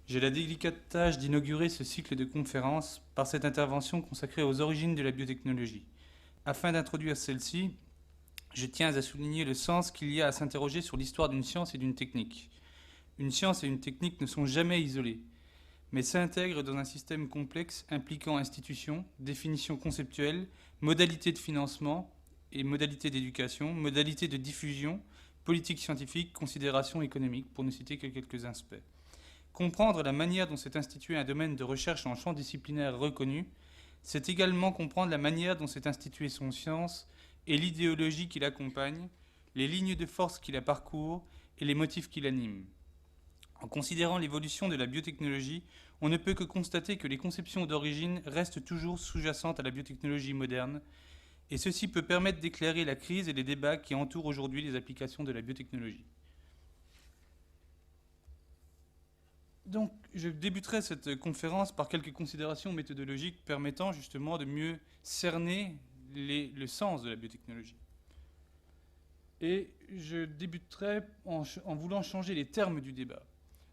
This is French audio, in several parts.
J'ai la délicate tâche d'inaugurer ce cycle de conférences par cette intervention consacrée aux origines de la biotechnologie. Afin d'introduire celle-ci, je tiens à souligner le sens qu'il y a à s'interroger sur l'histoire d'une science et d'une technique. Une science et une technique ne sont jamais isolées, mais s'intègrent dans un système complexe impliquant institutions, définitions conceptuelles, modalités de financement et modalités d'éducation, modalités de diffusion, politique scientifique, considérations économiques, pour ne citer que quelques aspects. Comprendre la manière dont s'est institué un domaine de recherche en champ disciplinaire reconnu, c'est également comprendre la manière dont s'est instituée son science et l'idéologie qui l'accompagne, les lignes de force qui la parcourent et les motifs qui l'animent. En considérant l'évolution de la biotechnologie, on ne peut que constater que les conceptions d'origine restent toujours sous-jacentes à la biotechnologie moderne, et ceci peut permettre d'éclairer la crise et les débats qui entourent aujourd'hui les applications de la biotechnologie. Donc, je débuterai cette conférence par quelques considérations méthodologiques permettant justement de mieux cerner le sens de la biotechnologie. Et je débuterai en voulant changer les termes du débat.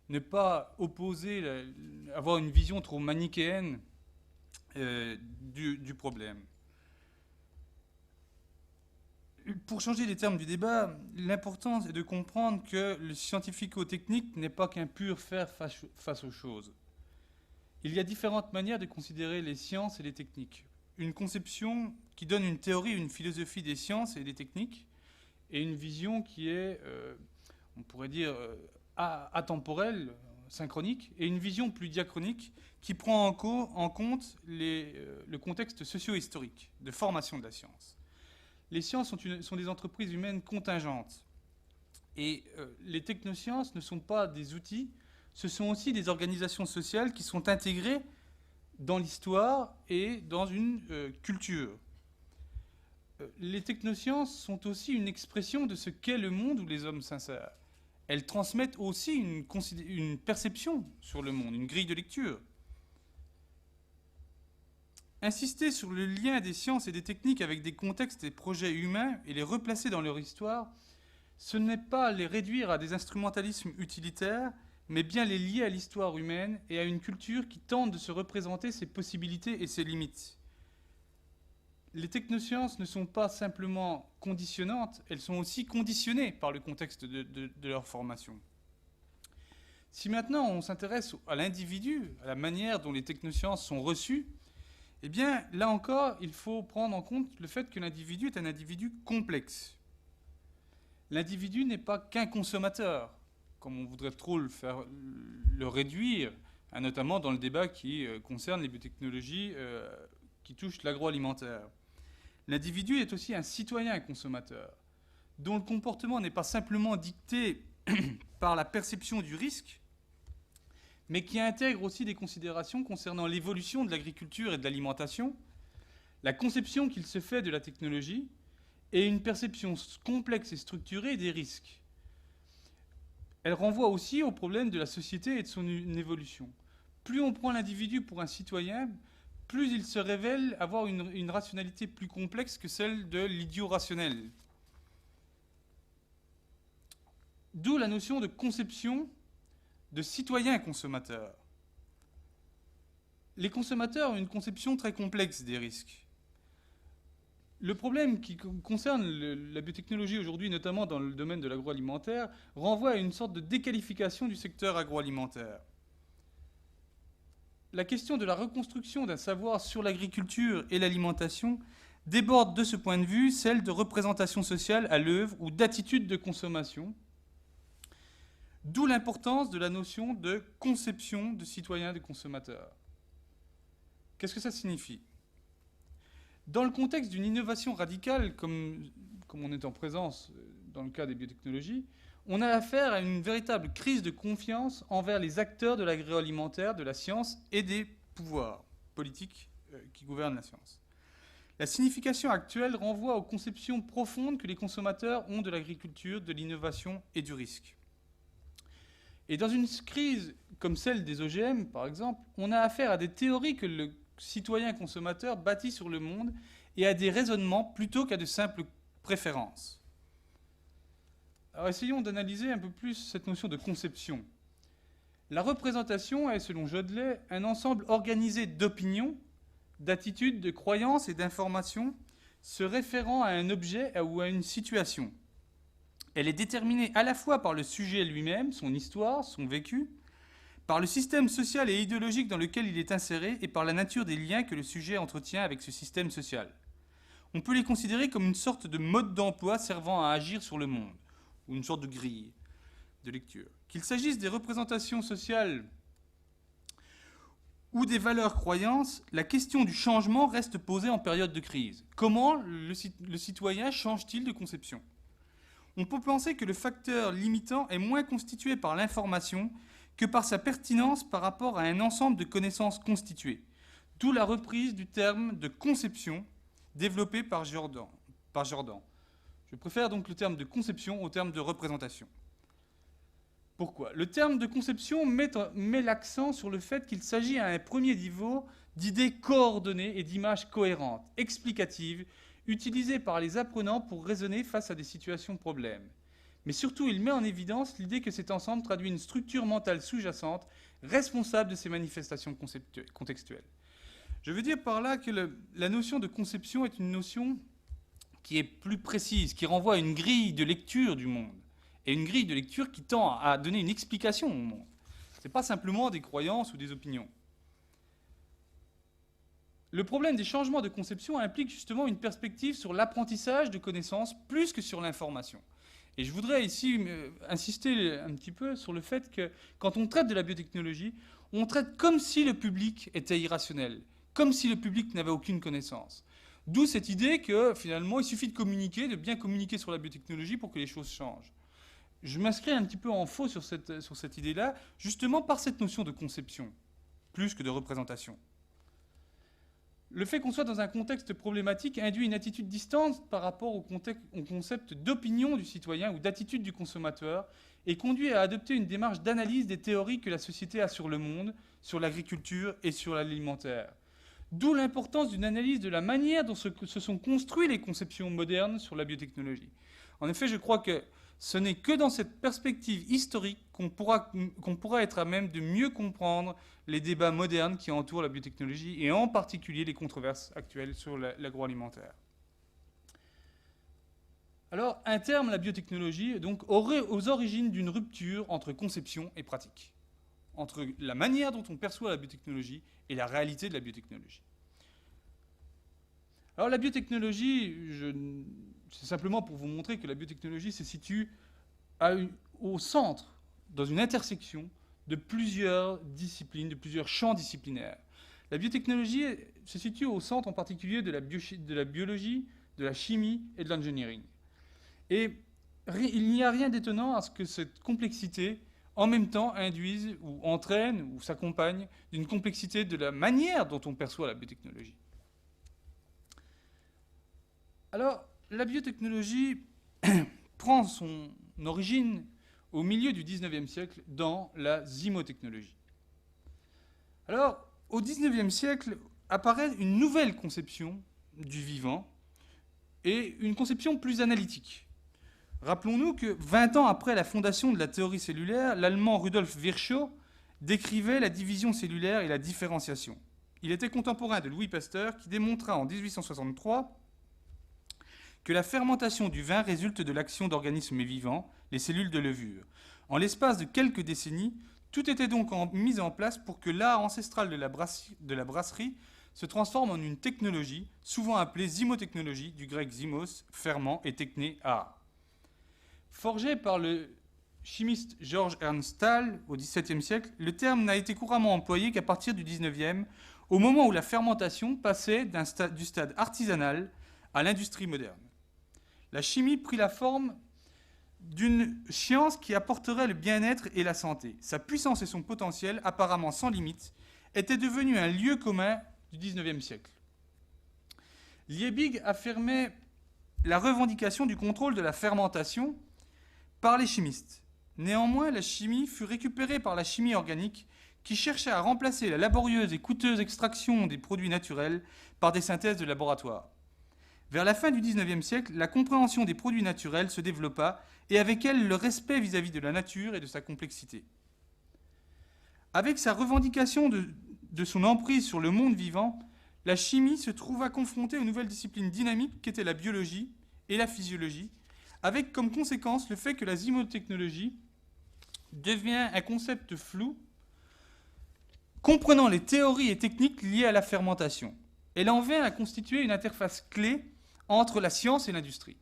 Ne pas opposer, avoir une vision trop manichéenne du problème. Pour changer les termes du débat, l'important est de comprendre que le scientifico-technique n'est pas qu'un pur faire face aux choses. Il y a différentes manières de considérer les sciences et les techniques. Une conception qui donne une théorie, une philosophie des sciences et des techniques, et une vision qui est, on pourrait dire, atemporelle, synchronique, et une vision plus diachronique qui prend en compte le contexte socio-historique de formation de la science. Les sciences sont des entreprises humaines contingentes. Et les technosciences ne sont pas des outils, ce sont aussi des organisations sociales qui sont intégrées dans l'histoire et dans une culture. Les technosciences sont aussi une expression de ce qu'est le monde où les hommes s'insèrent. Elles transmettent aussi une perception sur le monde, une grille de lecture. Insister sur le lien des sciences et des techniques avec des contextes et projets humains et les replacer dans leur histoire, ce n'est pas les réduire à des instrumentalismes utilitaires, mais bien les lier à l'histoire humaine et à une culture qui tente de se représenter ses possibilités et ses limites. Les technosciences ne sont pas simplement conditionnantes, elles sont aussi conditionnées par le contexte de leur formation. Si maintenant on s'intéresse à l'individu, à la manière dont les technosciences sont reçues, eh bien, là encore, il faut prendre en compte le fait que l'individu est un individu complexe. L'individu n'est pas qu'un consommateur, comme on voudrait trop le réduire, notamment dans le débat qui concerne les biotechnologies qui touchent l'agroalimentaire. L'individu est aussi un citoyen consommateur, dont le comportement n'est pas simplement dicté par la perception du risque, mais qui intègre aussi des considérations concernant l'évolution de l'agriculture et de l'alimentation, la conception qu'il se fait de la technologie, et une perception complexe et structurée des risques. Elle renvoie aussi au problème de la société et de son évolution. Plus on prend l'individu pour un citoyen, plus il se révèle avoir une rationalité plus complexe que celle de l'idiot rationnel. D'où la notion de conception de citoyen consommateur. Les consommateurs ont une conception très complexe des risques. Le problème qui concerne la biotechnologie aujourd'hui, notamment dans le domaine de l'agroalimentaire, renvoie à une sorte de déqualification du secteur agroalimentaire. La question de la reconstruction d'un savoir sur l'agriculture et l'alimentation déborde de ce point de vue celle de représentation sociale à l'œuvre ou d'attitude de consommation, d'où l'importance de la notion de conception de citoyen, de consommateur. Qu'est-ce que ça signifie ? Dans le contexte d'une innovation radicale, comme on est en présence dans le cas des biotechnologies, on a affaire à une véritable crise de confiance envers les acteurs de l'agroalimentaire, de la science et des pouvoirs politiques qui gouvernent la science. La signification actuelle renvoie aux conceptions profondes que les consommateurs ont de l'agriculture, de l'innovation et du risque. Et dans une crise comme celle des OGM, par exemple, on a affaire à des théories que le citoyen consommateur bâtit sur le monde et à des raisonnements plutôt qu'à de simples préférences. Alors essayons d'analyser un peu plus cette notion de conception. La représentation est, selon Jodelet, un ensemble organisé d'opinions, d'attitudes, de croyances et d'informations se référant à un objet ou à une situation. Elle est déterminée à la fois par le sujet lui-même, son histoire, son vécu, par le système social et idéologique dans lequel il est inséré et par la nature des liens que le sujet entretient avec ce système social. On peut les considérer comme une sorte de mode d'emploi servant à agir sur le monde, ou une sorte de grille de lecture. Qu'il s'agisse des représentations sociales ou des valeurs croyances, la question du changement reste posée en période de crise. Comment le citoyen change-t-il de conception ? On peut penser que le facteur limitant est moins constitué par l'information que par sa pertinence par rapport à un ensemble de connaissances constituées, d'où la reprise du terme de conception développé par Jordan. Je préfère donc le terme de conception au terme de représentation. Pourquoi ? Le terme de conception met l'accent sur le fait qu'il s'agit à un premier niveau d'idées coordonnées et d'images cohérentes, explicatives, utilisées par les apprenants pour raisonner face à des situations problèmes. Mais surtout, il met en évidence l'idée que cet ensemble traduit une structure mentale sous-jacente, responsable de ces manifestations contextuelles. Je veux dire par là que la notion de conception est une notion qui est plus précise, qui renvoie à une grille de lecture du monde, et une grille de lecture qui tend à donner une explication au monde. Ce n'est pas simplement des croyances ou des opinions. Le problème des changements de conception implique justement une perspective sur l'apprentissage de connaissances plus que sur l'information. Et je voudrais ici insister un petit peu sur le fait que quand on traite de la biotechnologie, on traite comme si le public était irrationnel, comme si le public n'avait aucune connaissance. D'où cette idée que finalement il suffit de communiquer, de bien communiquer sur la biotechnologie pour que les choses changent. Je m'inscris un petit peu en faux sur cette idée-là, justement par cette notion de conception, plus que de représentation. Le fait qu'on soit dans un contexte problématique induit une attitude distante par rapport au concept d'opinion du citoyen ou d'attitude du consommateur et conduit à adopter une démarche d'analyse des théories que la société a sur le monde, sur l'agriculture et sur l'alimentaire. D'où l'importance d'une analyse de la manière dont se sont construites les conceptions modernes sur la biotechnologie. En effet, je crois que ce n'est que dans cette perspective historique qu'on pourra être à même de mieux comprendre les débats modernes qui entourent la biotechnologie et en particulier les controverses actuelles sur l'agroalimentaire. Alors, un terme, la biotechnologie, donc, aurait aux origines d'une rupture entre conception et pratique, entre la manière dont on perçoit la biotechnologie et la réalité de la biotechnologie. Alors, la biotechnologie, c'est simplement pour vous montrer que la biotechnologie se situe au centre, dans une intersection de plusieurs disciplines, de plusieurs champs disciplinaires. La biotechnologie se situe au centre en particulier de la biologie, de la chimie et de l'engineering. Et il n'y a rien d'étonnant à ce que cette complexité, en même temps, induise ou entraîne ou s'accompagne d'une complexité de la manière dont on perçoit la biotechnologie. Alors, la biotechnologie prend son origine au milieu du XIXe siècle dans la zymotechnologie. Alors, au XIXe siècle apparaît une nouvelle conception du vivant et une conception plus analytique. Rappelons-nous que 20 ans après la fondation de la théorie cellulaire, l'Allemand Rudolf Virchow décrivait la division cellulaire et la différenciation. Il était contemporain de Louis Pasteur qui démontra en 1863 que la fermentation du vin résulte de l'action d'organismes vivants, les cellules de levure. En l'espace de quelques décennies, tout était donc mis en place pour que l'art ancestral de la brasserie se transforme en une technologie, souvent appelée zymotechnologie, du grec zymos, ferment, et techné, art. Forgé par le chimiste George Ernst Stahl au XVIIe siècle, le terme n'a été couramment employé qu'à partir du XIXe, au moment où la fermentation passait du stade artisanal à l'industrie moderne. La chimie prit la forme d'une science qui apporterait le bien-être et la santé. Sa puissance et son potentiel, apparemment sans limite, étaient devenus un lieu commun du XIXe siècle. Liebig affirmait la revendication du contrôle de la fermentation par les chimistes. Néanmoins, la chimie fut récupérée par la chimie organique qui cherchait à remplacer la laborieuse et coûteuse extraction des produits naturels par des synthèses de laboratoire. Vers la fin du XIXe siècle, la compréhension des produits naturels se développa et avec elle le respect vis-à-vis de la nature et de sa complexité. Avec sa revendication de son emprise sur le monde vivant, la chimie se trouva confrontée aux nouvelles disciplines dynamiques qu'étaient la biologie et la physiologie, avec comme conséquence le fait que la zymotechnologie devient un concept flou comprenant les théories et techniques liées à la fermentation. Elle en vient à constituer une interface clé entre la science et l'industrie.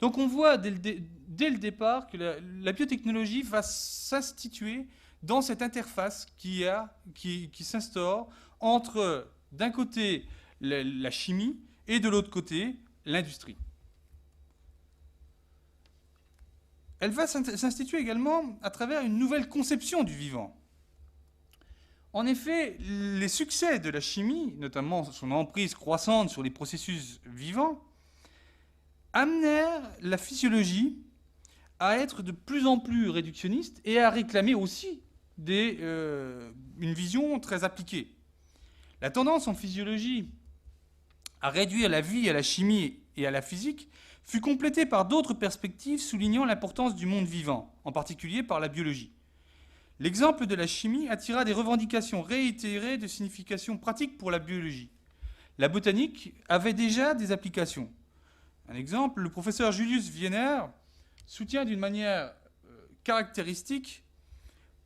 Donc on voit dès le départ que la biotechnologie va s'instituer dans cette interface qui s'instaure entre, d'un côté, la chimie et de l'autre côté, l'industrie. Elle va s'instituer également à travers une nouvelle conception du vivant. En effet, les succès de la chimie, notamment son emprise croissante sur les processus vivants, amenèrent la physiologie à être de plus en plus réductionniste et à réclamer aussi une vision très appliquée. La tendance en physiologie à réduire la vie à la chimie et à la physique fut complétée par d'autres perspectives soulignant l'importance du monde vivant, en particulier par la biologie. L'exemple de la chimie attira des revendications réitérées de signification pratique pour la biologie. La botanique avait déjà des applications. Un exemple, le professeur Julius Wiener soutient d'une manière caractéristique,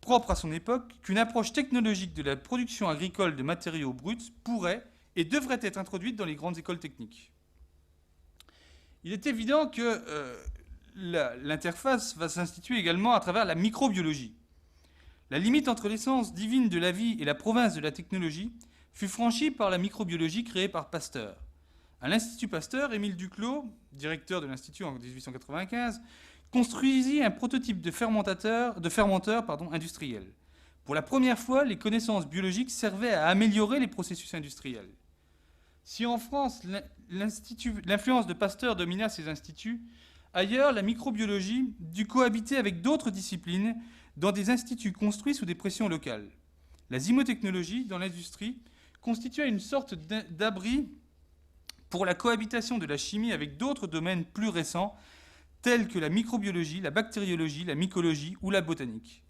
propre à son époque, qu'une approche technologique de la production agricole de matériaux bruts pourrait et devrait être introduite dans les grandes écoles techniques. Il est évident que l'interface va s'instituer également à travers la microbiologie. La limite entre l'essence divine de la vie et la province de la technologie fut franchie par la microbiologie créée par Pasteur. À l'Institut Pasteur, Émile Duclos, directeur de l'Institut en 1895, construisit un prototype de fermenteur industriel. Pour la première fois, les connaissances biologiques servaient à améliorer les processus industriels. Si en France, l'influence de Pasteur domina ces instituts, ailleurs, la microbiologie dut cohabiter avec d'autres disciplines dans des instituts construits sous des pressions locales. La zymotechnologie, dans l'industrie, constituait une sorte d'abri pour la cohabitation de la chimie avec d'autres domaines plus récents, tels que la microbiologie, la bactériologie, la mycologie ou la botanique.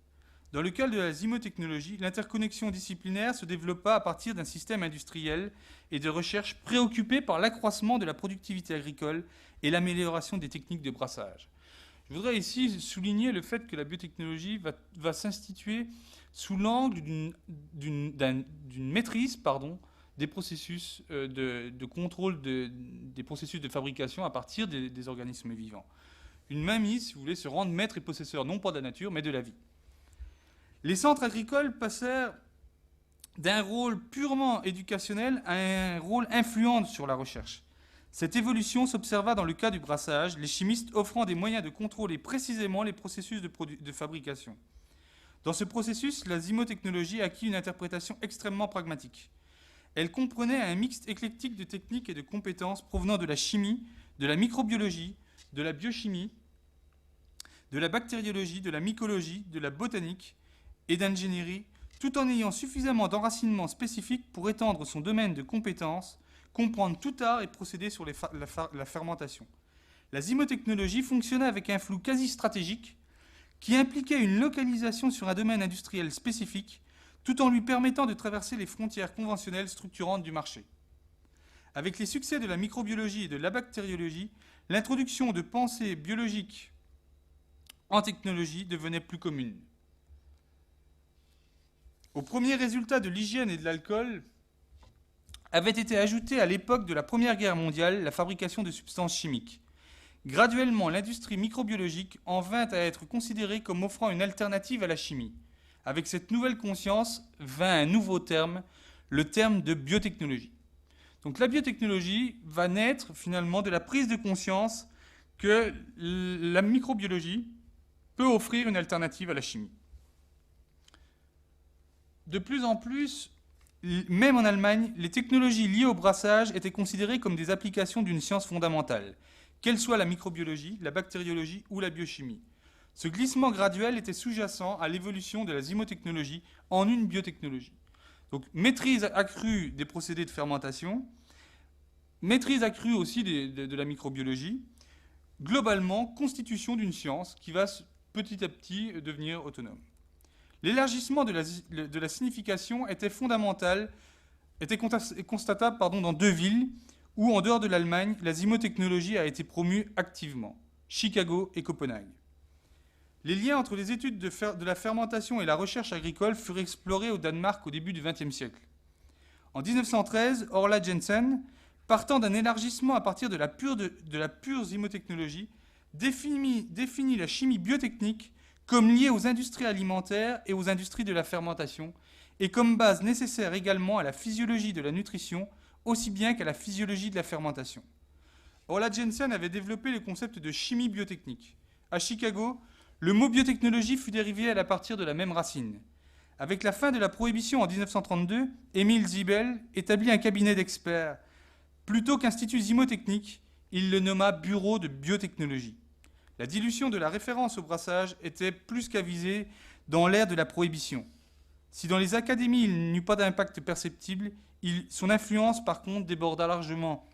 Dans le cas de la zymotechnologie, l'interconnexion disciplinaire se développa à partir d'un système industriel et de recherche préoccupé par l'accroissement de la productivité agricole et l'amélioration des techniques de brassage. Je voudrais ici souligner le fait que la biotechnologie va s'instituer sous l'angle d'une maîtrise des processus de contrôle des processus de fabrication à partir des organismes vivants. Une mainmise, si vous voulez, se rendre maître et possesseur non pas de la nature, mais de la vie. Les centres agricoles passèrent d'un rôle purement éducationnel à un rôle influent sur la recherche. Cette évolution s'observa dans le cas du brassage, les chimistes offrant des moyens de contrôler précisément les processus de fabrication. Dans ce processus, la zymotechnologie acquit une interprétation extrêmement pragmatique. Elle comprenait un mixte éclectique de techniques et de compétences provenant de la chimie, de la microbiologie, de la biochimie, de la bactériologie, de la mycologie, de la botanique et d'ingénierie, tout en ayant suffisamment d'enracinement spécifique pour étendre son domaine de compétences, comprendre tout art et procéder sur la fermentation. La zymotechnologie fonctionnait avec un flou quasi stratégique qui impliquait une localisation sur un domaine industriel spécifique, tout en lui permettant de traverser les frontières conventionnelles structurantes du marché. Avec les succès de la microbiologie et de la bactériologie, l'introduction de pensées biologiques en technologie devenait plus commune. Aux premiers résultats de l'hygiène et de l'alcool avait été ajoutée à l'époque de la Première Guerre mondiale la fabrication de substances chimiques. Graduellement, l'industrie microbiologique en vint à être considérée comme offrant une alternative à la chimie. Avec cette nouvelle conscience vint un nouveau terme, le terme de biotechnologie. Donc la biotechnologie va naître finalement de la prise de conscience que la microbiologie peut offrir une alternative à la chimie. De plus en plus, même en Allemagne, les technologies liées au brassage étaient considérées comme des applications d'une science fondamentale, qu'elle soit la microbiologie, la bactériologie ou la biochimie. Ce glissement graduel était sous-jacent à l'évolution de la zymotechnologie en une biotechnologie. Donc maîtrise accrue des procédés de fermentation, maîtrise accrue aussi de la microbiologie, globalement constitution d'une science qui va petit à petit devenir autonome. L'élargissement de la signification était constatable dans deux villes où, en dehors de l'Allemagne, la zymotechnologie a été promue activement, Chicago et Copenhague. Les liens entre les études de la fermentation et la recherche agricole furent explorés au Danemark au début du XXe siècle. En 1913, Orla Jensen, partant d'un élargissement à partir de la pure zymotechnologie, définit la chimie biotechnique comme liée aux industries alimentaires et aux industries de la fermentation, et comme base nécessaire également à la physiologie de la nutrition, aussi bien qu'à la physiologie de la fermentation. Orla Jensen avait développé le concept de chimie biotechnique. À Chicago, le mot biotechnologie fut dérivé à partir de la même racine. Avec la fin de la prohibition en 1932, Émile Zibel établit un cabinet d'experts. Plutôt qu'institut zymotechnique, il le nomma Bureau de biotechnologie. La dilution de la référence au brassage était plus qu'avisée dans l'ère de la prohibition. Si dans les académies il n'eut pas d'impact perceptible, son influence par contre déborda largement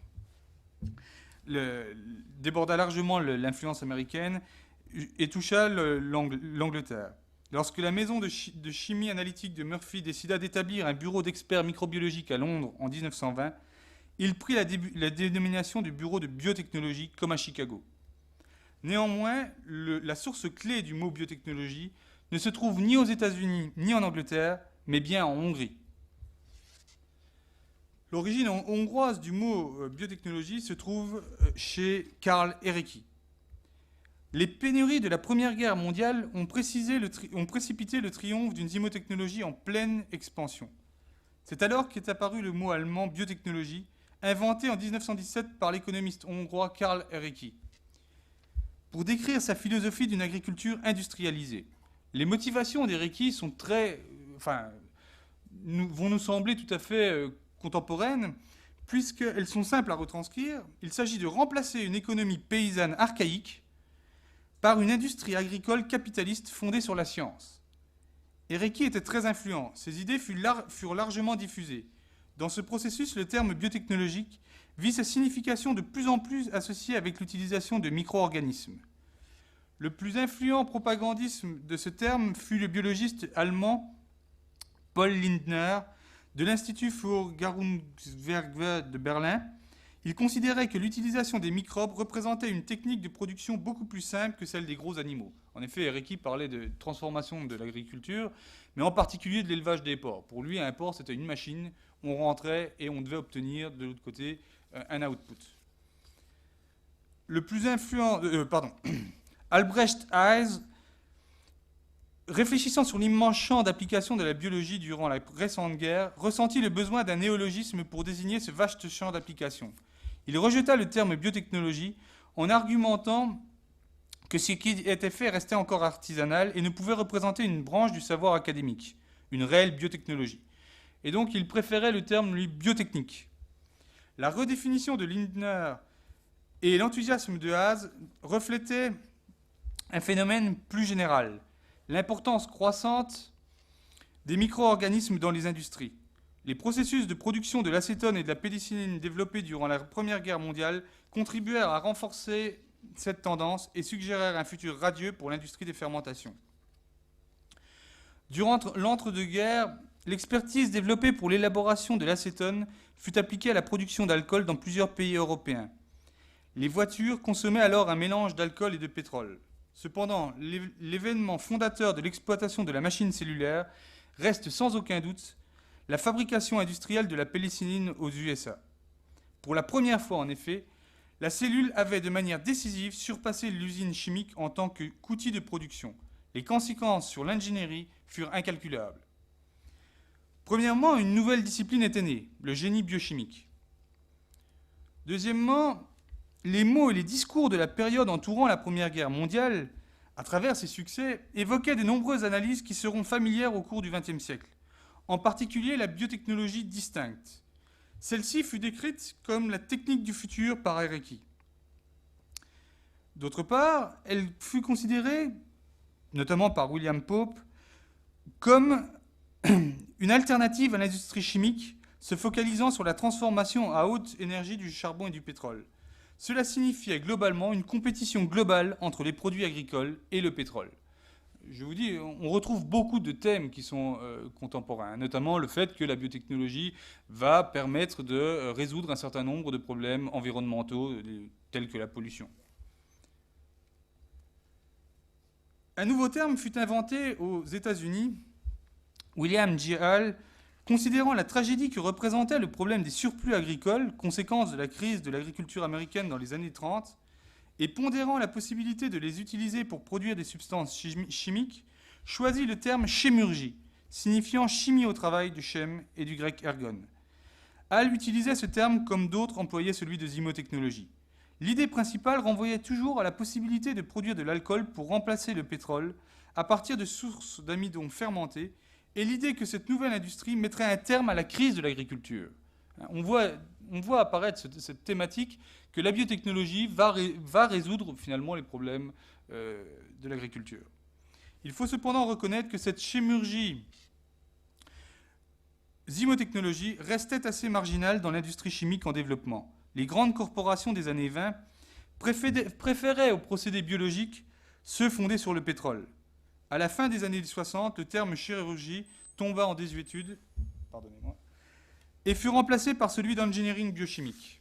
l'influence américaine et toucha l'Angleterre. Lorsque la maison de chimie analytique de Murphy décida d'établir un bureau d'experts microbiologiques à Londres en 1920, il prit la dénomination du bureau de biotechnologie comme à Chicago. Néanmoins, la source clé du mot biotechnologie ne se trouve ni aux États-Unis ni en Angleterre, mais bien en Hongrie. L'origine hongroise du mot biotechnologie se trouve chez Karl Ereky. Les pénuries de la Première Guerre mondiale ont précipité le triomphe d'une zymotechnologie en pleine expansion. C'est alors qu'est apparu le mot allemand biotechnologie, inventé en 1917 par l'économiste hongrois Karl Ereky, pour décrire sa philosophie d'une agriculture industrialisée. Les motivations d'Ereky sont vont nous sembler tout à fait contemporaines, puisqu'elles sont simples à retranscrire. Il s'agit de remplacer une économie paysanne archaïque par une industrie agricole capitaliste fondée sur la science. Ereky était très influent. Ses idées furent largement diffusées. Dans ce processus, le terme biotechnologique vit sa signification de plus en plus associée avec l'utilisation de micro-organismes. Le plus influent propagandiste de ce terme fut le biologiste allemand Paul Lindner de l'Institut für Gesundheitswissenschaft de Berlin. Il considérait que l'utilisation des microbes représentait une technique de production beaucoup plus simple que celle des gros animaux. En effet, Ereky parlait de transformation de l'agriculture, mais en particulier de l'élevage des porcs. Pour lui, un porc, c'était une machine, on rentrait et on devait obtenir de l'autre côté un output. Le plus influent... Albrecht Hayes, réfléchissant sur l'immense champ d'application de la biologie durant la récente guerre, ressentit le besoin d'un néologisme pour désigner ce vaste champ d'application. Il rejeta le terme biotechnologie en argumentant que ce qui était fait restait encore artisanal et ne pouvait représenter une branche du savoir académique, une réelle biotechnologie. Et donc il préférait le terme, lui, biotechnique. La redéfinition de Lindner et l'enthousiasme de Haas reflétaient un phénomène plus général, l'importance croissante des micro-organismes dans les industries. Les processus de production de l'acétone et de la pénicilline développés durant la Première Guerre mondiale contribuèrent à renforcer cette tendance et suggérèrent un futur radieux pour l'industrie des fermentations. Durant l'entre-deux-guerres, l'expertise développée pour l'élaboration de l'acétone fut appliquée à la production d'alcool dans plusieurs pays européens. Les voitures consommaient alors un mélange d'alcool et de pétrole. Cependant, l'événement fondateur de l'exploitation de la machine cellulaire reste sans aucun doute la fabrication industrielle de la pénicilline aux USA. Pour la première fois, en effet, la cellule avait de manière décisive surpassé l'usine chimique en tant qu'outil de production. Les conséquences sur l'ingénierie furent incalculables. Premièrement, une nouvelle discipline était née, le génie biochimique. Deuxièmement, les mots et les discours de la période entourant la Première Guerre mondiale, à travers ses succès, évoquaient de nombreuses analyses qui seront familières au cours du XXe siècle, en particulier la biotechnologie distincte. Celle-ci fut décrite comme la technique du futur par Ereky. D'autre part, elle fut considérée, notamment par William Pope, comme une alternative à l'industrie chimique se focalisant sur la transformation à haute énergie du charbon et du pétrole. Cela signifiait globalement une compétition globale entre les produits agricoles et le pétrole. je vous dis, on retrouve beaucoup de thèmes qui sont contemporains, notamment le fait que la biotechnologie va permettre de résoudre un certain nombre de problèmes environnementaux tels que la pollution. Un nouveau terme fut inventé aux États-Unis. William J. Hall, considérant la tragédie que représentait le problème des surplus agricoles, conséquence de la crise de l'agriculture américaine dans les années 30, et pondérant la possibilité de les utiliser pour produire des substances chimiques, choisit le terme chémurgie, signifiant chimie au travail du chem et du grec ergon. Hall utilisait ce terme comme d'autres employaient celui de zymotechnologie. L'idée principale renvoyait toujours à la possibilité de produire de l'alcool pour remplacer le pétrole à partir de sources d'amidon fermentés, et l'idée que cette nouvelle industrie mettrait un terme à la crise de l'agriculture. On voit apparaître cette thématique que la biotechnologie va résoudre finalement les problèmes de l'agriculture. Il faut cependant reconnaître que cette chémurgie zymotechnologie restait assez marginale dans l'industrie chimique en développement. Les grandes corporations des années 20 préféraient aux procédés biologiques ceux fondés sur le pétrole. À la fin des années 60, le terme chirurgie tomba en désuétude, et fut remplacé par celui d'engineering biochimique.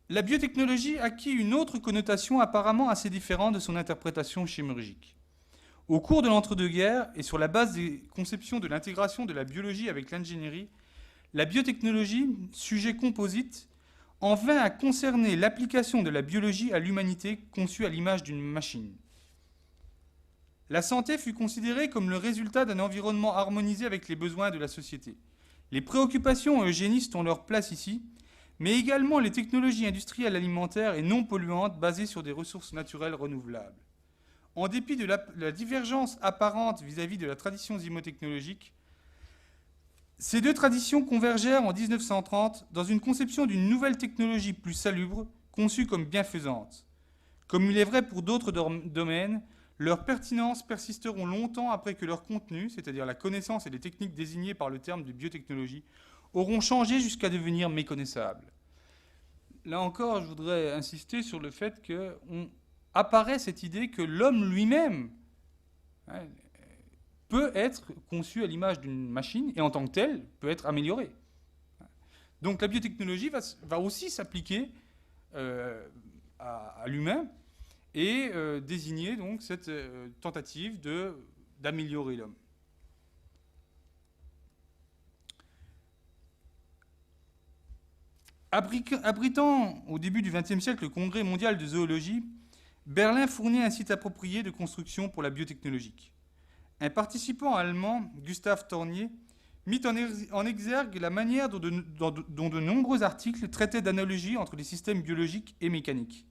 La biotechnologie acquit une autre connotation apparemment assez différente de son interprétation chirurgique. Au cours de l'entre-deux-guerres, et sur la base des conceptions de l'intégration de la biologie avec l'ingénierie, la biotechnologie, sujet composite, en vint à concerner l'application de la biologie à l'humanité conçue à l'image d'une machine. La santé fut considérée comme le résultat d'un environnement harmonisé avec les besoins de la société. Les préoccupations eugénistes ont leur place ici, mais également les technologies industrielles alimentaires et non polluantes basées sur des ressources naturelles renouvelables. En dépit de la divergence apparente vis-à-vis de la tradition zymotechnologique, ces deux traditions convergèrent en 1930 dans une conception d'une nouvelle technologie plus salubre, conçue comme bienfaisante. Comme il est vrai pour d'autres domaines, leurs pertinences persisteront longtemps après que leur contenu, c'est-à-dire la connaissance et les techniques désignées par le terme de biotechnologie, auront changé jusqu'à devenir méconnaissables. Là encore, je voudrais insister sur le fait qu'apparaît cette idée que l'homme lui-même peut être conçu à l'image d'une machine et en tant que tel peut être amélioré. Donc la biotechnologie va aussi s'appliquer à l'humain et désigner donc cette tentative d'améliorer l'homme. Abritant au début du XXe siècle le Congrès mondial de zoologie, Berlin fournit un site approprié de construction pour la biotechnologique. Un participant allemand, Gustav Tornier, mit en exergue la manière dont de nombreux articles traitaient d'analogies entre les systèmes biologiques et mécaniques.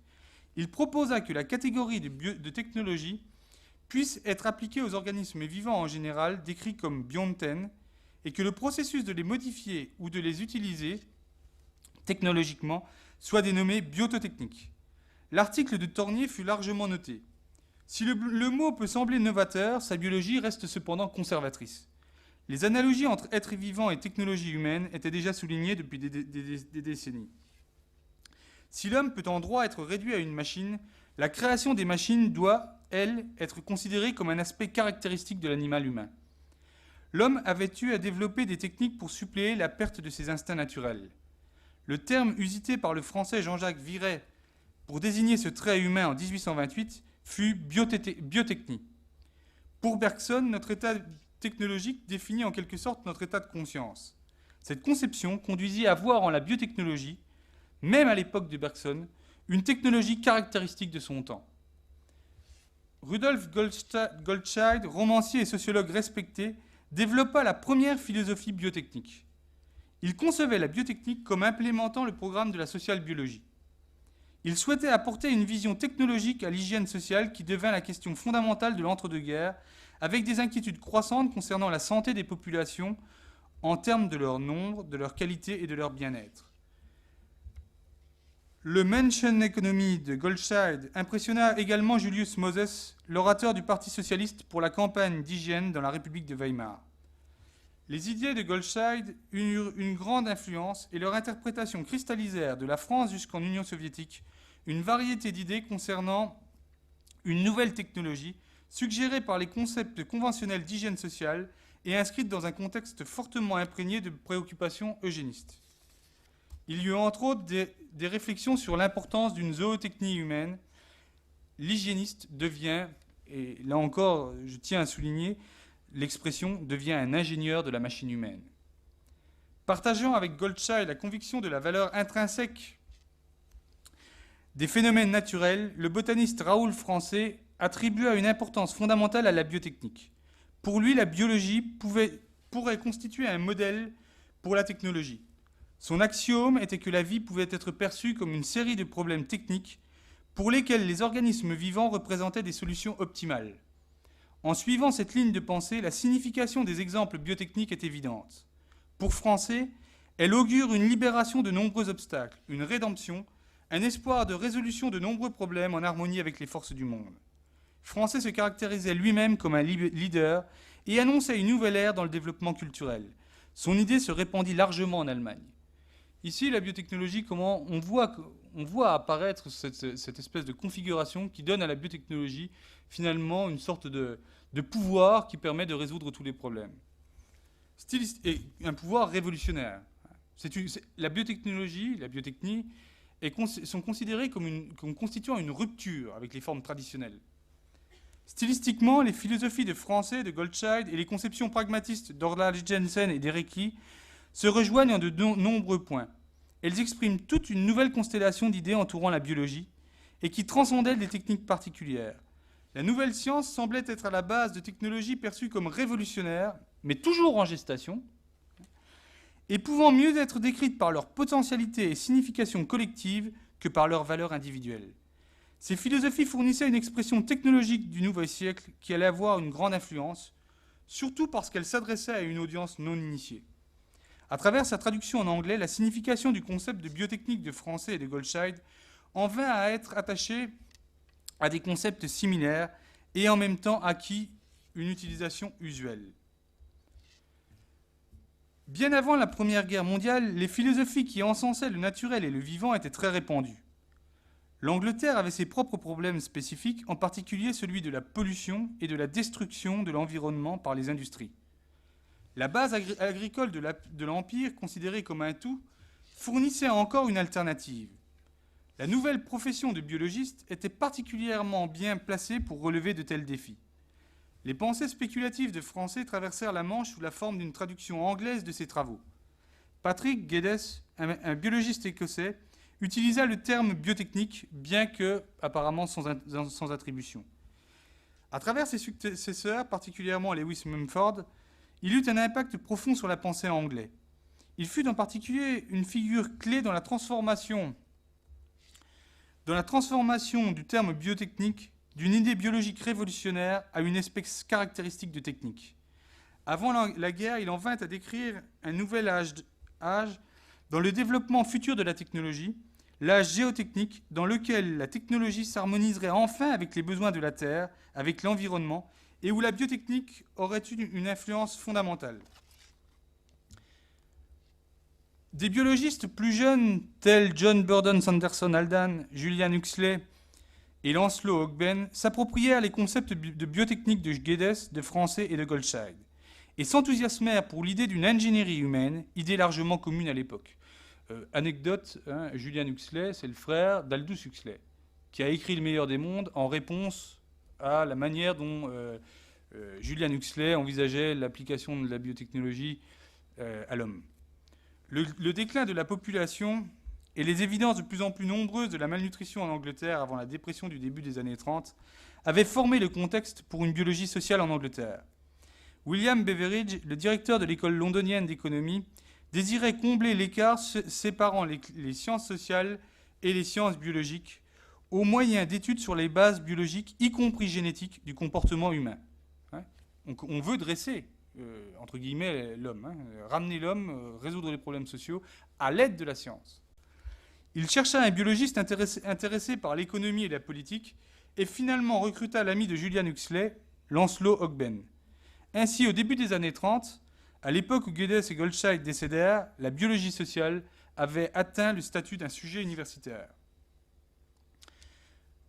Il proposa que la catégorie de technologie puisse être appliquée aux organismes vivants en général, décrits comme bionten, et que le processus de les modifier ou de les utiliser technologiquement soit dénommé biototechnique. L'article de Tornier fut largement noté. Si le mot peut sembler novateur, sa biologie reste cependant conservatrice. Les analogies entre êtres vivants et technologie humaine étaient déjà soulignées depuis des décennies. Si l'homme peut en droit être réduit à une machine, la création des machines doit, elle, être considérée comme un aspect caractéristique de l'animal humain. L'homme avait eu à développer des techniques pour suppléer la perte de ses instincts naturels. Le terme usité par le français Jean-Jacques Viret pour désigner ce trait humain en 1828 fut biotechnie. Pour Bergson, notre état technologique définit en quelque sorte notre état de conscience. Cette conception conduisit à voir en la biotechnologie, même à l'époque de Bergson, une technologie caractéristique de son temps. Rudolf Goldscheid, romancier et sociologue respecté, développa la première philosophie biotechnique. Il concevait la biotechnique comme implémentant le programme de la social biologie. Il souhaitait apporter une vision technologique à l'hygiène sociale qui devint la question fondamentale de l'entre-deux-guerres, avec des inquiétudes croissantes concernant la santé des populations en termes de leur nombre, de leur qualité et de leur bien-être. Le Menscheneconomie de Goldscheid impressionna également Julius Moses, l'orateur du Parti socialiste pour la campagne d'hygiène dans la République de Weimar. Les idées de Goldscheid eurent une grande influence et leur interprétation cristallisèrent de la France jusqu'en Union soviétique une variété d'idées concernant une nouvelle technologie suggérée par les concepts conventionnels d'hygiène sociale et inscrite dans un contexte fortement imprégné de préoccupations eugénistes. Il y eut entre autres des réflexions sur l'importance d'une zootechnie humaine. L'hygiéniste devient, et là encore je tiens à souligner, l'expression devient un ingénieur de la machine humaine. Partageant avec Goldscheid la conviction de la valeur intrinsèque des phénomènes naturels, le botaniste Raoul Francé attribua une importance fondamentale à la biotechnique. Pour lui, la biologie pourrait constituer un modèle pour la technologie. Son axiome était que la vie pouvait être perçue comme une série de problèmes techniques pour lesquels les organismes vivants représentaient des solutions optimales. En suivant cette ligne de pensée, la signification des exemples biotechniques est évidente. Pour Francé, elle augure une libération de nombreux obstacles, une rédemption, un espoir de résolution de nombreux problèmes en harmonie avec les forces du monde. Francé se caractérisait lui-même comme un leader et annonçait une nouvelle ère dans le développement culturel. Son idée se répandit largement en Allemagne. Ici, la biotechnologie, comment on voit apparaître cette espèce de configuration qui donne à la biotechnologie finalement une sorte de pouvoir qui permet de résoudre tous les problèmes. Et un pouvoir révolutionnaire. La biotechnologie, la biotechnie, sont considérées comme constituant une rupture avec les formes traditionnelles. Stylistiquement, les philosophies de Francé, de Goldscheid et les conceptions pragmatistes d'Orla Jensen et d'Erecki se rejoignent en de nombreux points. Elles expriment toute une nouvelle constellation d'idées entourant la biologie et qui transcendaient des techniques particulières. La nouvelle science semblait être à la base de technologies perçues comme révolutionnaires, mais toujours en gestation, et pouvant mieux être décrites par leur potentialité et signification collective que par leur valeur individuelle. Ces philosophies fournissaient une expression technologique du nouveau siècle qui allait avoir une grande influence, surtout parce qu'elle s'adressait à une audience non initiée. À travers sa traduction en anglais, la signification du concept de biotechnique de Francé et de Goldscheid en vint à être attachée à des concepts similaires et en même temps acquis une utilisation usuelle. Bien avant la Première Guerre mondiale, les philosophies qui encensaient le naturel et le vivant étaient très répandues. L'Angleterre avait ses propres problèmes spécifiques, en particulier celui de la pollution et de la destruction de l'environnement par les industries. La base agricole de l'Empire, considérée comme un tout, fournissait encore une alternative. La nouvelle profession de biologiste était particulièrement bien placée pour relever de tels défis. Les pensées spéculatives de Francé traversèrent la Manche sous la forme d'une traduction anglaise de ses travaux. Patrick Geddes, un biologiste écossais, utilisa le terme biotechnique, bien que apparemment sans attribution. À travers ses successeurs, particulièrement Lewis Mumford, il eut un impact profond sur la pensée anglaise. Il fut en particulier une figure clé dans la transformation du terme biotechnique d'une idée biologique révolutionnaire à une espèce caractéristique de technique. Avant la guerre, il en vint à décrire un nouvel âge dans le développement futur de la technologie, l'âge géotechnique, dans lequel la technologie s'harmoniserait enfin avec les besoins de la Terre, avec l'environnement, et où la biotechnique aurait eu une influence fondamentale. Des biologistes plus jeunes, tels John Burdon Sanderson Haldane, Julian Huxley et Lancelot Hogben, s'approprièrent les concepts de biotechnique de Geddes, de Francé et de Goldscheid, et s'enthousiasmèrent pour l'idée d'une ingénierie humaine, idée largement commune à l'époque. Anecdote, Julian Huxley, c'est le frère d'Aldous Huxley, qui a écrit Le meilleur des mondes en réponse à la manière dont Julian Huxley envisageait l'application de la biotechnologie à l'homme. Le déclin de la population et les évidences de plus en plus nombreuses de la malnutrition en Angleterre avant la dépression du début des années 30 avaient formé le contexte pour une biologie sociale en Angleterre. William Beveridge, le directeur de l'école londonienne d'économie, désirait combler l'écart séparant les sciences sociales et les sciences biologiques au moyen d'études sur les bases biologiques, y compris génétiques, du comportement humain. On veut dresser, entre guillemets, l'homme, ramener l'homme, résoudre les problèmes sociaux à l'aide de la science. Il chercha un biologiste intéressé par l'économie et la politique et finalement recruta l'ami de Julian Huxley, Lancelot Hogben. Ainsi, au début des années 30, à l'époque où Geddes et Goldscheid décédèrent, la biologie sociale avait atteint le statut d'un sujet universitaire.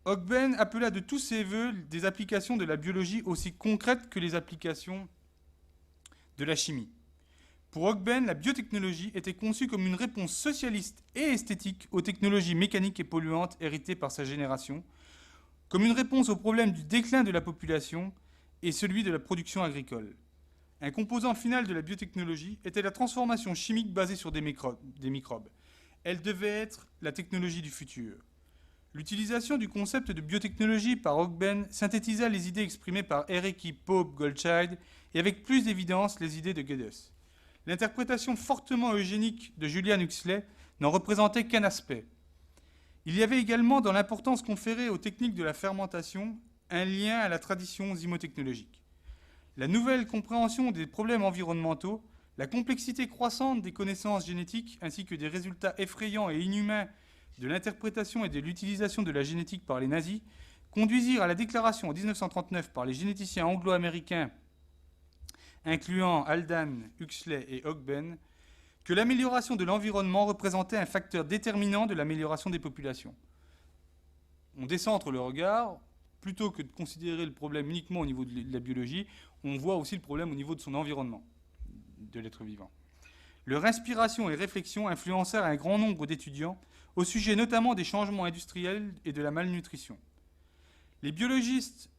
Ogben appela de tous ses voeux des applications de la biologie aussi concrètes que les applications de la chimie. Pour Ogben, la biotechnologie était conçue comme une réponse socialiste et esthétique aux technologies mécaniques et polluantes héritées par sa génération, comme une réponse au problème du déclin de la population et celui de la production agricole. Un composant final de la biotechnologie était la transformation chimique basée sur des microbes. Elle devait être la technologie du futur. L'utilisation du concept de biotechnologie par Ogben synthétisa les idées exprimées par Hereki Pope Goldchild et avec plus d'évidence les idées de Geddes. L'interprétation fortement eugénique de Julian Huxley n'en représentait qu'un aspect. Il y avait également dans l'importance conférée aux techniques de la fermentation un lien à la tradition zymotechnologique. La nouvelle compréhension des problèmes environnementaux, la complexité croissante des connaissances génétiques ainsi que des résultats effrayants et inhumains de l'interprétation et de l'utilisation de la génétique par les nazis conduisirent à la déclaration en 1939 par les généticiens anglo-américains incluant Haldane, Huxley et Ogben, que l'amélioration de l'environnement représentait un facteur déterminant de l'amélioration des populations. On décentre le regard, plutôt que de considérer le problème uniquement au niveau de la biologie, on voit aussi le problème au niveau de son environnement, de l'être vivant. Leur inspiration et réflexion influencèrent un grand nombre d'étudiants, au sujet notamment des changements industriels et de la malnutrition. Les biologistes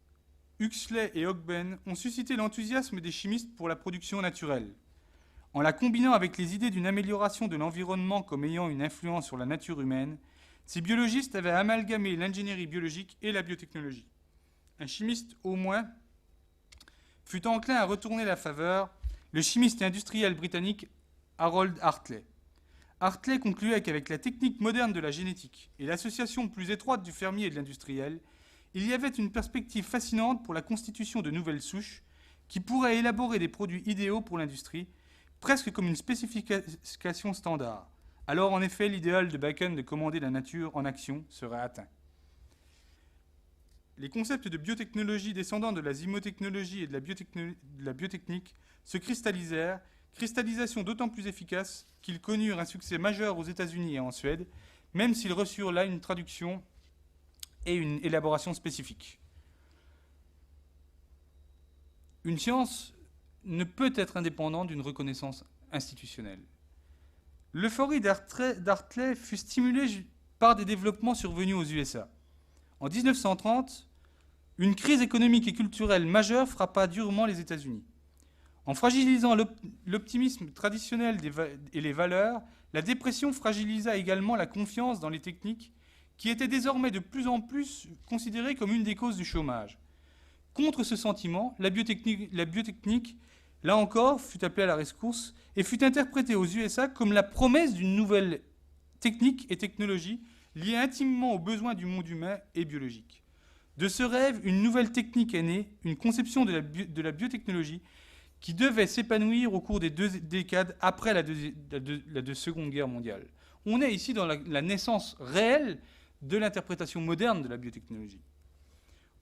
Huxley et Ogben ont suscité l'enthousiasme des chimistes pour la production naturelle. En la combinant avec les idées d'une amélioration de l'environnement comme ayant une influence sur la nature humaine, ces biologistes avaient amalgamé l'ingénierie biologique et la biotechnologie. Un chimiste, au moins, fut enclin à retourner la faveur, le chimiste et industriel britannique Harold Hartley. Hartley concluait qu'avec la technique moderne de la génétique et l'association plus étroite du fermier et de l'industriel, il y avait une perspective fascinante pour la constitution de nouvelles souches qui pourraient élaborer des produits idéaux pour l'industrie, presque comme une spécification standard. Alors, en effet, l'idéal de Bacon de commander la nature en action serait atteint. Les concepts de biotechnologie descendant de la zymotechnologie et de la biotechnique se cristallisèrent, cristallisation d'autant plus efficace qu'ils connurent un succès majeur aux États-Unis et en Suède, même s'ils reçurent là une traduction et une élaboration spécifique. Une science ne peut être indépendante d'une reconnaissance institutionnelle. L'euphorie d'Hartley fut stimulée par des développements survenus aux USA. En 1930, une crise économique et culturelle majeure frappa durement les États-Unis. En fragilisant l'optimisme traditionnel et les valeurs, la dépression fragilisa également la confiance dans les techniques qui était désormais de plus en plus considérée comme une des causes du chômage. Contre ce sentiment, la biotechnique, là encore, fut appelée à la rescousse et fut interprétée aux USA comme la promesse d'une nouvelle technique et technologie liée intimement aux besoins du monde humain et biologique. De ce rêve, une nouvelle technique est née, une conception de la biotechnologie qui devait s'épanouir au cours des 2 décades après la Seconde Guerre mondiale. On est ici dans la naissance réelle de l'interprétation moderne de la biotechnologie.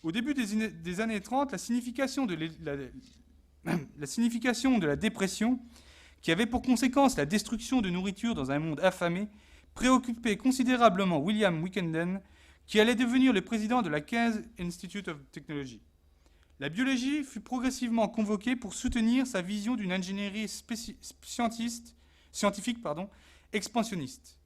Au début des années 30, la signification de la dépression, qui avait pour conséquence la destruction de nourriture dans un monde affamé, préoccupait considérablement William Wickenden, qui allait devenir le président de la King's Institute of Technology. La biologie fut progressivement convoquée pour soutenir sa vision d'une ingénierie scientifique expansionniste.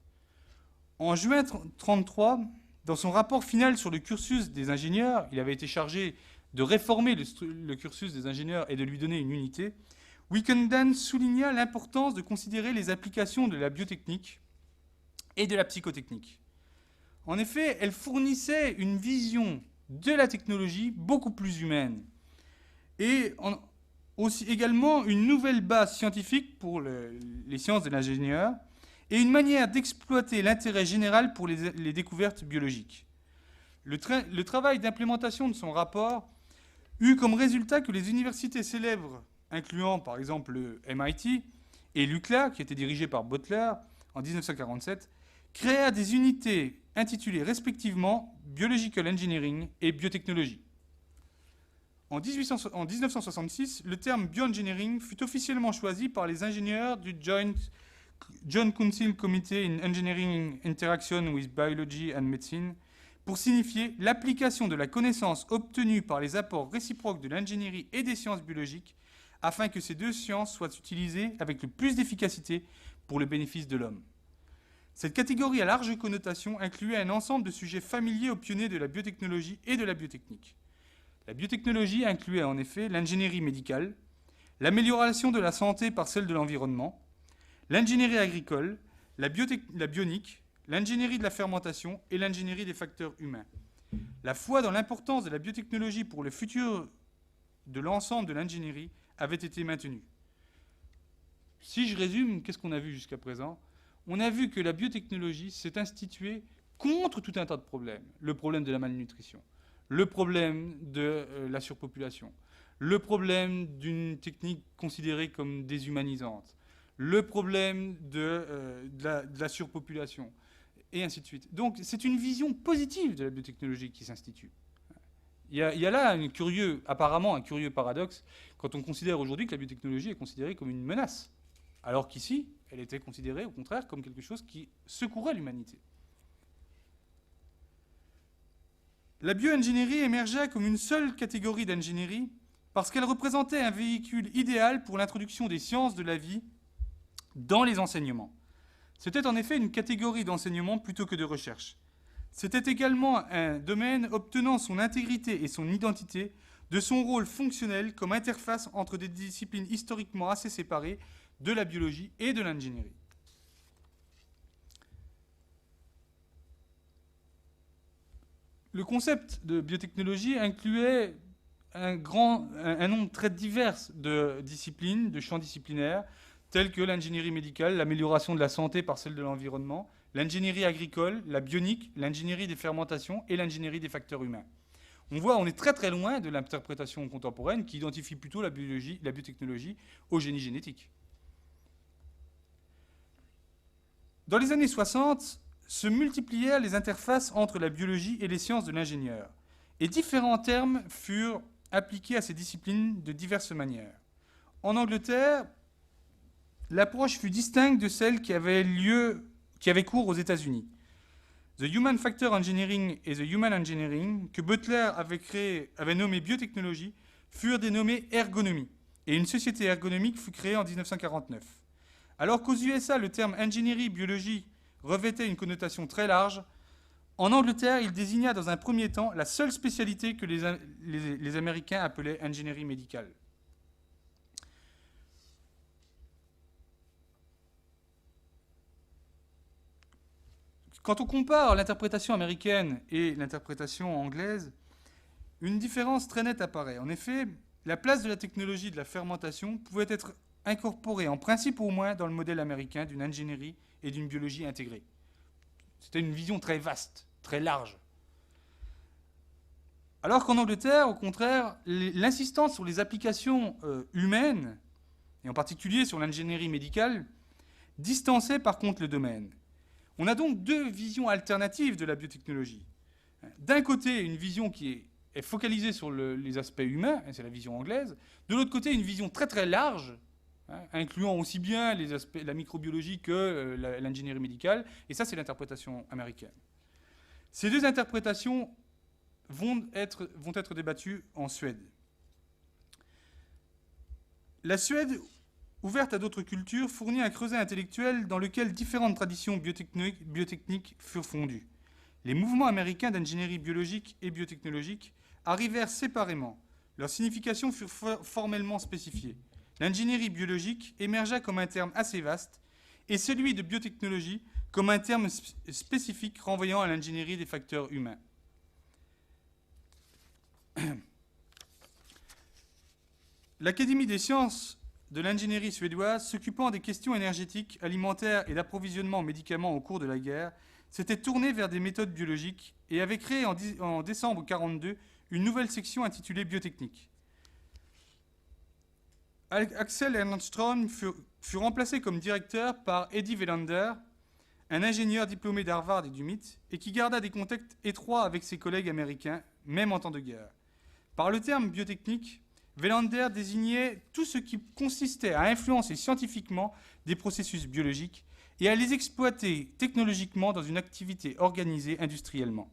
En juin 1933, dans son rapport final sur le cursus des ingénieurs, il avait été chargé de réformer le cursus des ingénieurs et de lui donner une unité, Wickenden souligna l'importance de considérer les applications de la biotechnique et de la psychotechnique. En effet, elle fournissait une vision de la technologie beaucoup plus humaine et aussi également une nouvelle base scientifique pour les sciences de l'ingénieur et une manière d'exploiter l'intérêt général pour les découvertes biologiques. Le travail d'implémentation de son rapport eut comme résultat que les universités célèbres, incluant par exemple le MIT et l'UCLA, qui était dirigé par Butler en 1947, créèrent des unités intitulées respectivement Biological Engineering et Biotechnologie. En 1966, le terme bioengineering fut officiellement choisi par les ingénieurs du Joint Council Committee in Engineering Interaction with Biology and Medicine pour signifier l'application de la connaissance obtenue par les apports réciproques de l'ingénierie et des sciences biologiques, afin que ces deux sciences soient utilisées avec le plus d'efficacité pour le bénéfice de l'homme. Cette catégorie à large connotation incluait un ensemble de sujets familiers aux pionniers de la biotechnologie et de la biotechnique. La biotechnologie incluait en effet l'ingénierie médicale, l'amélioration de la santé par celle de l'environnement, l'ingénierie agricole, la bionique, l'ingénierie de la fermentation et l'ingénierie des facteurs humains. La foi dans l'importance de la biotechnologie pour le futur de l'ensemble de l'ingénierie avait été maintenue. Si je résume, qu'est-ce qu'on a vu jusqu'à présent ? On a vu que la biotechnologie s'est instituée contre tout un tas de problèmes. Le problème de la malnutrition, le problème de la surpopulation, le problème d'une technique considérée comme déshumanisante, le problème de la surpopulation, et ainsi de suite. Donc c'est une vision positive de la biotechnologie qui s'institue. Il y a là apparemment un curieux paradoxe quand on considère aujourd'hui que la biotechnologie est considérée comme une menace, alors qu'ici, elle était considérée au contraire comme quelque chose qui secourait l'humanité. La bioingénierie émergea comme une seule catégorie d'ingénierie parce qu'elle représentait un véhicule idéal pour l'introduction des sciences de la vie dans les enseignements. C'était en effet une catégorie d'enseignement plutôt que de recherche. C'était également un domaine obtenant son intégrité et son identité de son rôle fonctionnel comme interface entre des disciplines historiquement assez séparées de la biologie et de l'ingénierie. Le concept de biotechnologie incluait un nombre très divers de disciplines, de champs disciplinaires, tels que l'ingénierie médicale, l'amélioration de la santé par celle de l'environnement, l'ingénierie agricole, la bionique, l'ingénierie des fermentations et l'ingénierie des facteurs humains. On est très très loin de l'interprétation contemporaine qui identifie plutôt la biotechnologie au génie génétique. Dans les années 60, se multiplièrent les interfaces entre la biologie et les sciences de l'ingénieur, et différents termes furent appliqués à ces disciplines de diverses manières. En Angleterre, l'approche fut distincte de celle qui avait cours aux États-Unis. The Human Factor Engineering et The Human Engineering, que Butler avait nommé biotechnologie, furent dénommés ergonomie, et une société ergonomique fut créée en 1949. Alors qu'aux USA, le terme ingénierie biologie revêtait une connotation très large, en Angleterre, il désigna dans un premier temps la seule spécialité que les Américains appelaient ingénierie médicale. Quand on compare l'interprétation américaine et l'interprétation anglaise, une différence très nette apparaît. En effet, la place de la technologie de la fermentation pouvait être incorporée, en principe au moins, dans le modèle américain d'une ingénierie et d'une biologie intégrée. C'était une vision très vaste, très large. Alors qu'en Angleterre, au contraire, l'insistance sur les applications humaines, et en particulier sur l'ingénierie médicale, distançait par contre le domaine. On a donc deux visions alternatives de la biotechnologie. D'un côté, une vision qui est focalisée sur les aspects humains, c'est la vision anglaise. De l'autre côté, une vision très très large, incluant aussi bien les aspects, la microbiologie que l'ingénierie médicale. Et ça, c'est l'interprétation américaine. Ces deux interprétations vont être débattues en Suède. La Suède, ouverte à d'autres cultures, fournit un creuset intellectuel dans lequel différentes traditions biotechniques furent fondues. Les mouvements américains d'ingénierie biologique et biotechnologique arrivèrent séparément. Leurs significations furent formellement spécifiées. L'ingénierie biologique émergea comme un terme assez vaste, et celui de biotechnologie comme un terme spécifique renvoyant à l'ingénierie des facteurs humains. L'Académie des sciences de l'ingénierie suédoise, s'occupant des questions énergétiques, alimentaires et d'approvisionnement en médicaments au cours de la guerre, s'était tournée vers des méthodes biologiques et avait créé en décembre 1942 une nouvelle section intitulée Biotechnique. Axel Ehrenström fut remplacé comme directeur par Eddie Welander, un ingénieur diplômé d'Harvard et du MIT, et qui garda des contacts étroits avec ses collègues américains, même en temps de guerre. Par le terme biotechnique, Welander désignait tout ce qui consistait à influencer scientifiquement des processus biologiques et à les exploiter technologiquement dans une activité organisée industriellement.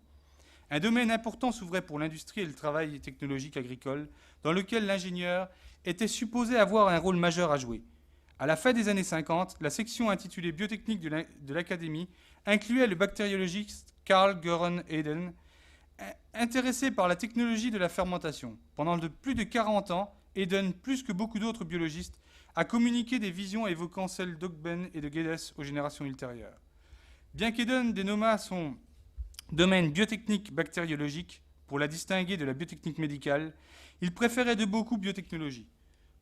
Un domaine important s'ouvrait pour l'industrie et le travail technologique agricole, dans lequel l'ingénieur était supposé avoir un rôle majeur à jouer. À la fin des années 50, la section intitulée Biotechnique de l'Académie incluait le bactériologiste Carl Göran Eden, intéressé par la technologie de la fermentation. Pendant plus de 40 ans, Eden, plus que beaucoup d'autres biologistes, a communiqué des visions évoquant celles d'Ogben et de Guedes aux générations ultérieures. Bien qu'Eden dénommât son domaine biotechnique bactériologique pour la distinguer de la biotechnique médicale, il préférait de beaucoup biotechnologie.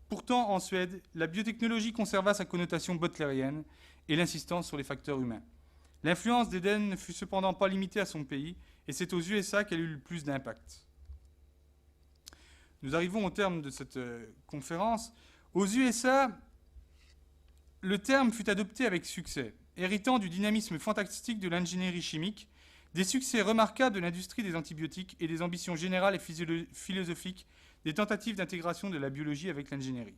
Pourtant, en Suède, la biotechnologie conserva sa connotation butlérienne et l'insistance sur les facteurs humains. L'influence d'Eden ne fut cependant pas limitée à son pays, et c'est aux USA qu'elle eut le plus d'impact. Nous arrivons au terme de cette conférence. Aux USA, le terme fut adopté avec succès, héritant du dynamisme fantastique de l'ingénierie chimique, des succès remarquables de l'industrie des antibiotiques et des ambitions générales et philosophiques des tentatives d'intégration de la biologie avec l'ingénierie.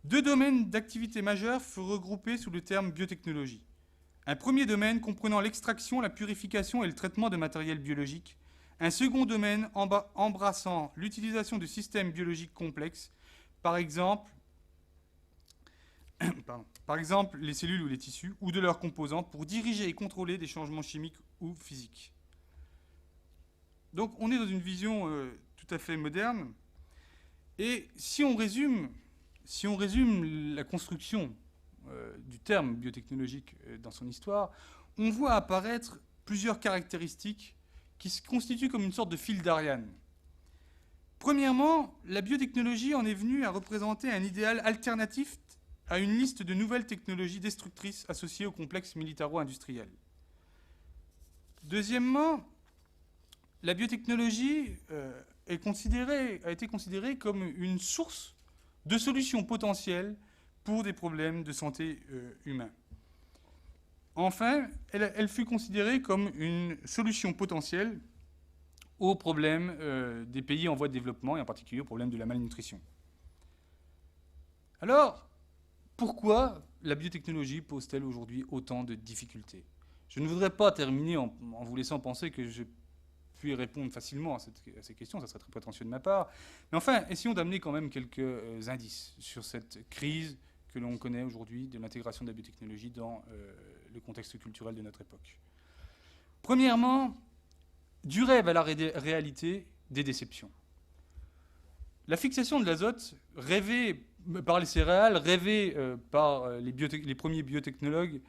Deux domaines d'activité majeurs furent regroupés sous le terme biotechnologie. Un premier domaine comprenant l'extraction, la purification et le traitement de matériel biologique. Un second domaine embrassant l'utilisation de systèmes biologiques complexes, par exemple les cellules ou les tissus, ou de leurs composants, pour diriger et contrôler des changements chimiques ou physiques. Donc on est dans une vision tout à fait moderne. Et si on résume la construction du terme biotechnologique dans son histoire, on voit apparaître plusieurs caractéristiques qui se constituent comme une sorte de fil d'Ariane. Premièrement, la biotechnologie en est venue à représenter un idéal alternatif à une liste de nouvelles technologies destructrices associées au complexe militaro-industriel. Deuxièmement, la biotechnologie a été considérée comme une source de solutions potentielles pour des problèmes de santé humains. Enfin, elle fut considérée comme une solution potentielle aux problèmes des pays en voie de développement, et en particulier aux problèmes de la malnutrition. Alors, pourquoi la biotechnologie pose-t-elle aujourd'hui autant de difficultés ? Je ne voudrais pas terminer en vous laissant penser que je puis répondre facilement à ces questions, ça serait très prétentieux de ma part. Mais enfin, essayons d'amener quand même quelques indices sur cette crise que l'on connaît aujourd'hui de l'intégration de la biotechnologie dans le contexte culturel de notre époque. Premièrement, du rêve à la réalité, des déceptions. La fixation de l'azote, rêvée par les céréales, rêvée par les premiers biotechnologues,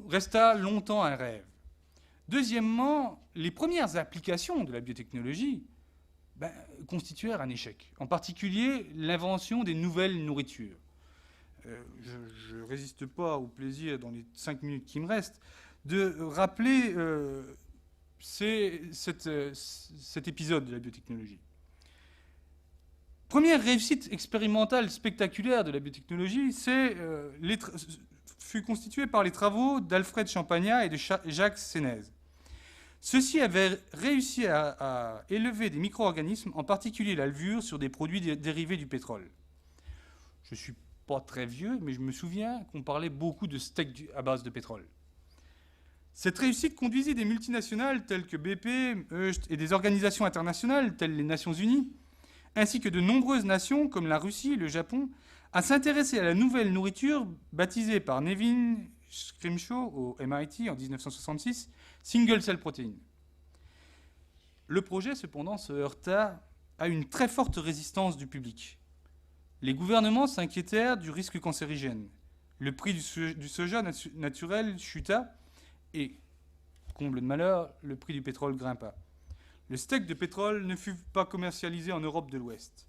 resta longtemps un rêve. Deuxièmement, les premières applications de la biotechnologie constituèrent un échec. En particulier, l'invention des nouvelles nourritures. Je ne résiste pas au plaisir, dans les 5 minutes qui me restent, de rappeler cet épisode de la biotechnologie. Première réussite expérimentale spectaculaire de la biotechnologie, fut constituée par les travaux d'Alfred Champagnat et de Jacques Sénez. Ceux-ci avaient réussi à élever des micro-organismes, en particulier la levure, sur des produits dérivés du pétrole. Je ne suis pas très vieux, mais je me souviens qu'on parlait beaucoup de steak à base de pétrole. Cette réussite conduisit des multinationales telles que BP, Hecht et des organisations internationales telles les Nations Unies, ainsi que de nombreuses nations comme la Russie et le Japon, à s'intéresser à la nouvelle nourriture baptisée par Nevin Scrimshaw au MIT en 1966, Single Cell Protein. Le projet, cependant, se heurta à une très forte résistance du public. Les gouvernements s'inquiétèrent du risque cancérigène. Le prix du soja naturel chuta et, comble de malheur, le prix du pétrole grimpa. Le steak de pétrole ne fut pas commercialisé en Europe de l'Ouest.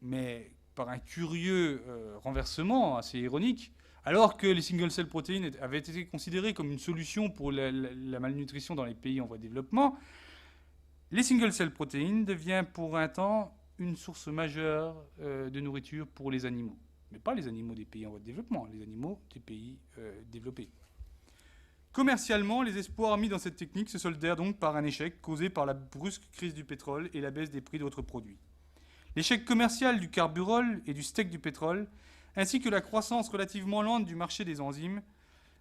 Mais par un curieux renversement assez ironique, alors que les single-cell protéines avaient été considérées comme une solution pour la malnutrition dans les pays en voie de développement, les single-cell protéines deviennent pour un temps une source majeure de nourriture pour les animaux. Mais pas les animaux des pays en voie de développement, les animaux des pays développés. Commercialement, les espoirs mis dans cette technique se soldèrent donc par un échec causé par la brusque crise du pétrole et la baisse des prix d'autres produits. L'échec commercial du carburol et du steak du pétrole, ainsi que la croissance relativement lente du marché des enzymes,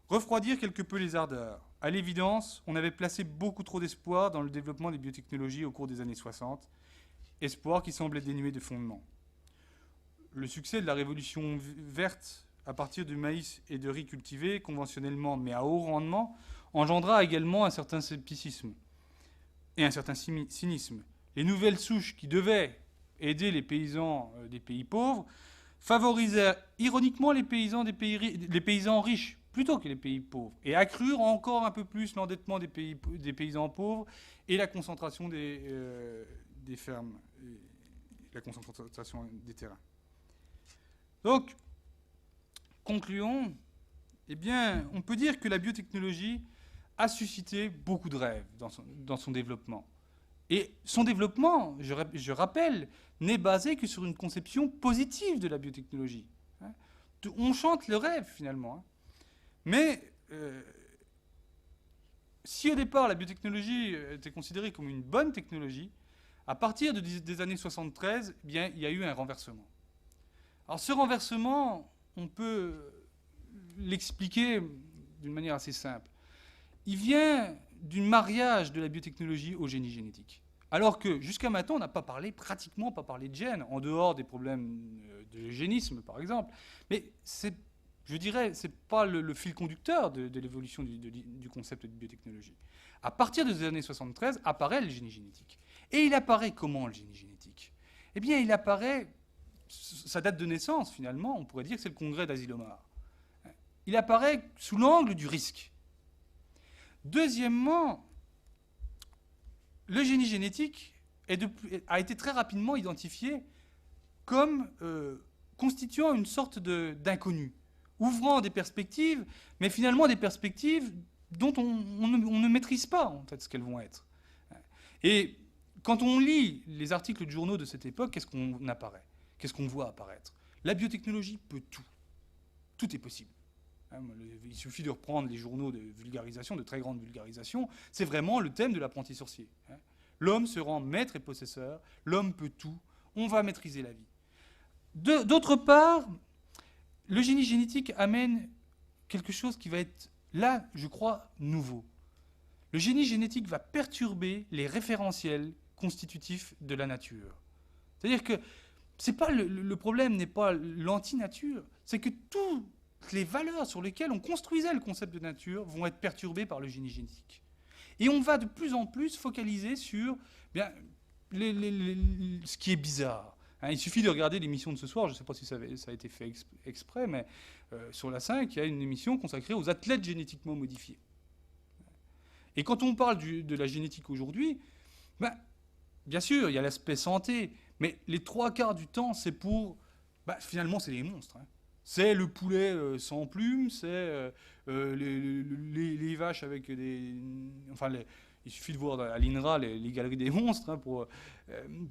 refroidirent quelque peu les ardeurs. à l'évidence, on avait placé beaucoup trop d'espoir dans le développement des biotechnologies au cours des années 60, espoir qui semblait dénué de fondement. Le succès de la révolution verte à partir du maïs et de riz cultivés conventionnellement mais à haut rendement engendra également un certain scepticisme et un certain cynisme. Les nouvelles souches qui devaient aider les paysans des pays pauvres favorisèrent ironiquement les paysans riches plutôt que les pays pauvres et accrurent encore un peu plus l'endettement des paysans pauvres et la concentration des fermes, la concentration des terrains. Donc, concluons, eh bien, on peut dire que la biotechnologie a suscité beaucoup de rêves dans son développement. Et son développement, je rappelle, n'est basé que sur une conception positive de la biotechnologie. On chante le rêve, finalement. Mais si au départ la biotechnologie était considérée comme une bonne technologie, à partir des années 73, eh bien, il y a eu un renversement. Alors ce renversement, on peut l'expliquer d'une manière assez simple. Il vient du mariage de la biotechnologie au génie génétique. Alors que jusqu'à maintenant, on n'a pratiquement pas parlé de gènes, en dehors des problèmes de l'eugénisme, par exemple. Mais je dirais, ce n'est pas le fil conducteur de l'évolution du concept de biotechnologie. À partir des années 73, apparaît le génie génétique. Et il apparaît comment, le génie génétique? Eh bien, il apparaît, sa date de naissance, finalement, on pourrait dire que c'est le congrès d'Asilomar. Il apparaît sous l'angle du risque. Deuxièmement, le génie génétique a été très rapidement identifié comme constituant une sorte d'inconnu, ouvrant des perspectives, mais finalement des perspectives dont on ne maîtrise pas en fait ce qu'elles vont être. Et quand on lit les articles de journaux de cette époque, qu'est-ce qu'on voit apparaître? La biotechnologie peut tout. Tout est possible. Il suffit de reprendre les journaux de vulgarisation, de très grande vulgarisation. C'est vraiment le thème de l'apprenti sorcier. L'homme se rend maître et possesseur. L'homme peut tout. On va maîtriser la vie. D'autre part, le génie génétique amène quelque chose qui va être, là, je crois, nouveau. Le génie génétique va perturber les référentiels constitutifs de la nature. C'est-à-dire que le problème n'est pas l'anti-nature, c'est que toutes les valeurs sur lesquelles on construisait le concept de nature vont être perturbées par le génie génétique. Et on va de plus en plus focaliser sur ce qui est bizarre. Il suffit de regarder l'émission de ce soir, je ne sais pas si ça a été fait exprès, mais sur la 5, il y a une émission consacrée aux athlètes génétiquement modifiés. Et quand on parle de la génétique aujourd'hui, bien sûr, il y a l'aspect santé, mais les 3/4 du temps, c'est finalement, c'est les monstres. C'est le poulet sans plumes, c'est les vaches avec des... Enfin, il suffit de voir à l'INRA les galeries des monstres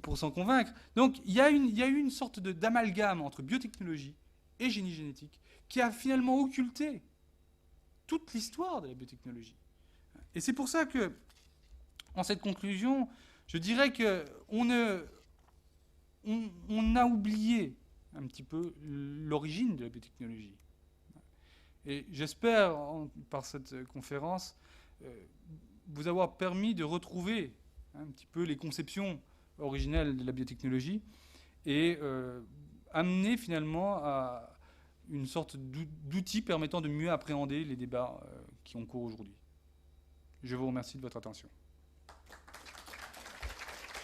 pour s'en convaincre. Donc, il y a eu une sorte d'amalgame entre biotechnologie et génie génétique qui a finalement occulté toute l'histoire de la biotechnologie. Et c'est pour ça que, en cette conclusion, je dirais qu'on a oublié un petit peu l'origine de la biotechnologie. Et j'espère, par cette conférence, vous avoir permis de retrouver un petit peu les conceptions originelles de la biotechnologie et amener finalement à une sorte d'outil permettant de mieux appréhender les débats qui ont cours aujourd'hui. Je vous remercie de votre attention.